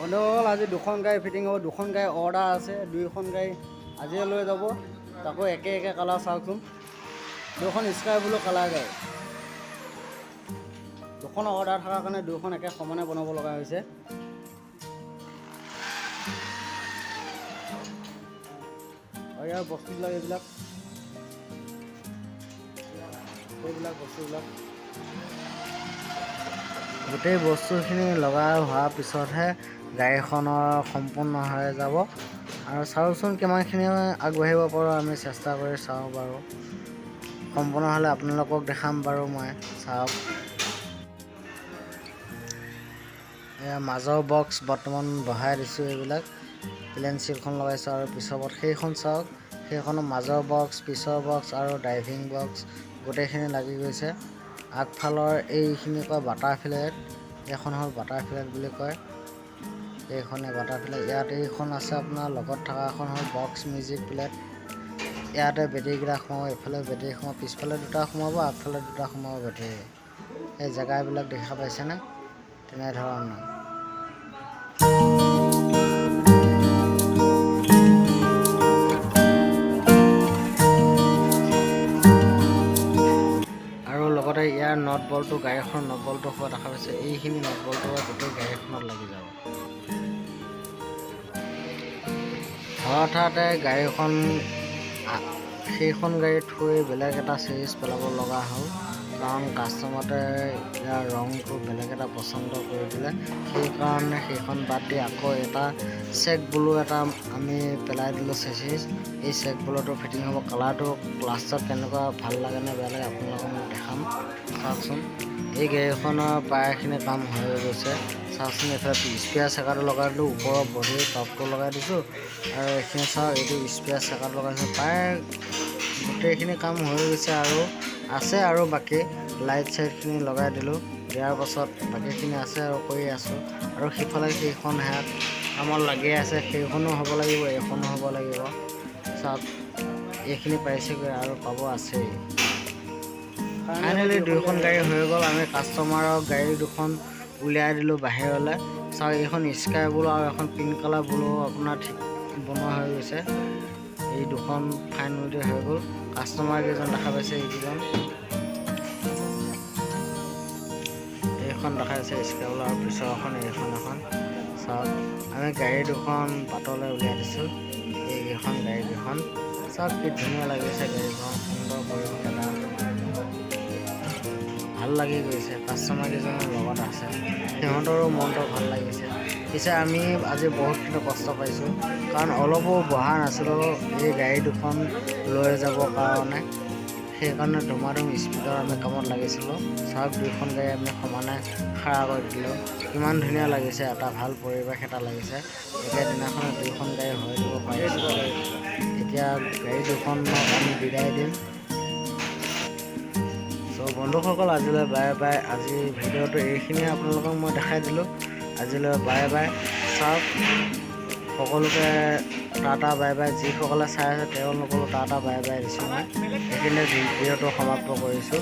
বন্ধুসকল আজি দুখন গাড়ী ফিটিং হ'ব, দুখন গাড়ী অৰ্ডাৰ আছে, দুইখন গাড়ী আজিয়ে লৈ যাব। তাকো একে একে কালাৰ চাওকচোন, দুখন স্কাই ব্লু কালাৰ গাড়ী। দুখন অৰ্ডাৰ থকাৰ কাৰণে দুইখন একে সমানে বনাব লগা হৈছে। আৰু ইয়াৰ বস্তুবিলাক এইবিলাক বস্তুবিলাক গোটেই বস্তুখিনি লগাই হোৱাৰ পিছতহে গাড়ীখনৰ সম্পূৰ্ণ হৈ যাব। আৰু চাওকচোন কিমানখিনি আগবাঢ়িব পাৰোঁ, আমি চেষ্টা কৰি চাওঁ বাৰু। সম্পূৰ্ণ হ'লে আপোনালোকক দেখাম বাৰু মই। চাওক, এয়া মাজৰ বক্স বৰ্তমান বহাই দিছোঁ। এইবিলাক প্লেন চিটখন লগাইছোঁ আৰু পিছৰ সেইখন চাওক, সেইখনৰ মাজৰ বক্স, পিছৰ বক্স আৰু ড্ৰাইভিং বক্স গোটেইখিনি লাগি গৈছে। আগফালৰ এইখিনি কয় বাটাৰ ফ্লেট, এইখন হ'ল বাটাৰ ফ্লেট বুলি কয়। এইখনে বাটাৰ ফ্লেট। ইয়াত এইখন আছে আপোনাৰ লগত থকা এখন হ'ল বক্স মিউজিক প্লেট। ইয়াতে বেটেৰীকেইটা সোমাব, এইফালে বেটেৰী সোমাব, পিছফালে দুটা সোমাব, আগফালে দুটা সোমাব বেটেৰী। এই জেগাবিলাক দেখা পাইছেনে? তেনেধৰণৰ আৰু লগতে ইয়াৰ নট বলটো, গাড়ীখনৰ নট বলটো হোৱা দেখা পাইছে। এইখিনি নট বলটো গোটেই গাড়ীখনত লাগি যাব। হঠাতে গাড়ীখন সেইখন গাড়ী থৈ বেলেগ এটা চিৰিজ পেলাব লগা হ'ল, কাৰণ কাষ্টমাৰে ইয়াৰ ৰংটো বেলেগ এটা পচন্দ কৰি দিলে। সেইকাৰণে সেইখন বাদ দি আকৌ এটা চেক ব্লু এটা আমি পেলাই দিলোঁ চিৰিজ। এই চেক ব্লুটো ফিটিং হ'ব। কালাৰটো লাষ্টত কেনেকুৱা ভাল লাগে নে বেয়া লাগে আপোনালোকক মই দেখাম। চাওকচোন, এই গাড়ীখনৰ প্ৰায়খিনি কাম হৈ গৈছে। চাওকচোন, এইফালে স্পেয়াৰ চেকাৰটো লগাই দিলোঁ, ওপৰৰ বডি টপটো লগাই দিছোঁ, আৰু এইখিনি চাওক, এইটো স্পেয়াৰ চেকাৰটো লগাইছোঁ। প্ৰায় গোটেইখিনি কাম হৈ গৈছে আৰু আছে আৰু বাকী লাইট চাইটখিনি লগাই দিলোঁ। দিয়াৰ পাছত বাকীখিনি আছে আৰু কৰি আছোঁ। আৰু সিফালে সেইখন হেয়াত কামত লাগি আছে, সেইখনো হ'ব লাগিব, এইখনো হ'ব লাগিব। চাওক, এইখিনি পাৰিছেগৈ আৰু পাব আছেই। ফাইনেলি দুইখন গাড়ী হৈ গ'ল। আমি কাষ্টমাৰৰ গাড়ী দুখন উলিয়াই দিলোঁ বাহিৰলৈ। চাওক, এইখন স্কাই ব্লু আৰু এখন পিংক কালাৰ ব্লু আপোনাৰ ঠিক বনোৱা হৈ গৈছে। এই দুখন ফাইনেলি হৈ গ'ল। কাষ্টমাৰ কেইজন দেখা পাইছে, এইকেইজন এইখন দেখাইছে স্কাই ব্লু আৰু পিছৰখন এইখন এখন। চাওক, আমি গাড়ী দুখন বাটলৈ উলিয়াই দিছোঁ। এইকেইখন গাড়ীকেইখন চাওক, কি ধুনীয়া লাগিছে গাড়ীখন, সুন্দৰ পৰিৱেশ এটা, ভাল লাগি গৈছে। কাষ্টমাৰ কেইজনৰ লগত আছে, সিহঁতৰো মনটো ভাল লাগিছে। পিছে আমি আজি বহুতখিনি কষ্ট পাইছোঁ, কাৰণ অলপো বহা নাছিলোঁ এই গাড়ী দুখন লৈ যাবৰ কাৰণে। সেইকাৰণে ধুমাধুম স্পীডত আমি কামত লাগিছিলোঁ। চাওক, দুইখন গাড়ী আমি সমানে খাৰা কৰি দিলোঁ। কিমান ধুনীয়া লাগিছে, এটা ভাল পৰিৱেশ এটা লাগিছে। একেদিনাখনে দুইখন গাড়ী হৈ দিব পাৰিছোঁ। এতিয়া গাড়ী দুখনক আমি বিদায় দিম। চ' বন্ধুসকল, আজিলৈ বাই বাই। আজি ভিডিঅ'টো এইখিনিয়ে আপোনালোকক মই দেখাই দিলোঁ। আজিলৈ বাই বাই। চাওক, সকলোকে টাটা বাই বাই। যিসকলে চাই আছে তেওঁলোককো টাটা বাই বাই দিছোঁ মই। এইখিনিতে ভিডিঅ'টো সমাপ্ত কৰিছোঁ।